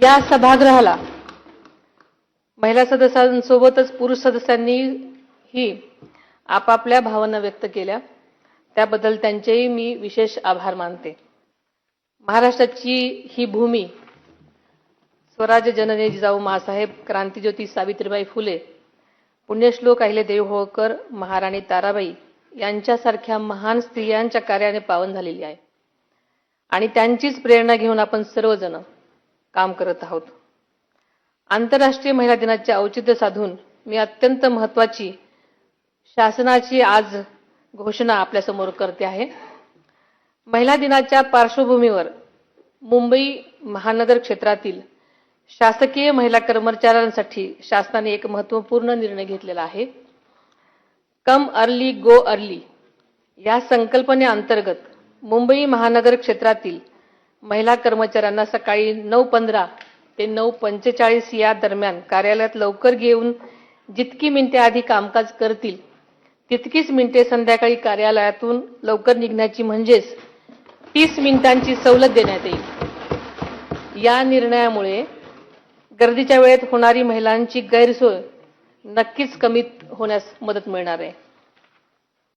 या सभागृहाला महिला सदस्यांसोबतच पुरुष सदस्यांनीही आपापल्या भावना व्यक्त केल्या, त्याबद्दल त्यांचेही मी विशेष आभार मानते। महाराष्ट्राची ही भूमी स्वराज्य जननी जिजाऊ माँसाहेब, क्रांतिज्योती सावित्रीबाई फुले, पुण्यश्लोक अहिल्यादेवी होळकर, महाराणी ताराबाई यांच्यासारख्या महान स्त्रियांच्या कार्याने पावन झालेली आहे आणि त्यांचीच प्रेरणा घेऊन आपण सर्वजण काम करत आहोत। आंतरराष्ट्रीय महिला दिनाचे औचित्य साधून मी अत्यंत महत्त्वाची शासनाची आज घोषणा आपल्यासमोर करते आहे। महिला दिनाच्या पार्श्वभूमीवर मुंबई महानगर क्षेत्रातील शासकीय महिला कर्मचाऱ्यांसाठी शासनाने एक महत्त्वपूर्ण निर्णय घेतलेला आहे। कम अर्ली गो अर्ली या संकल्पनेअंतर्गत मुंबई महानगर क्षेत्रातील महिला कर्मचाऱ्यांना सकाळी 9:15 ते 9:45 या दरम्यान कार्यालयात लवकर येऊन जितकी मिनिटे आधी कामकाज करतील तितकीच मिनिटे संध्याकाळी कार्यालयातून लवकर निघण्याची म्हणजेच 30 मिनिटांची सवलत देण्यात येईल। या निर्णयामुळे गर्दीच्या वेळेत होणारी महिलांची गैरसोय नक्कीच कमी होण्यास मदत मिळणार आहे।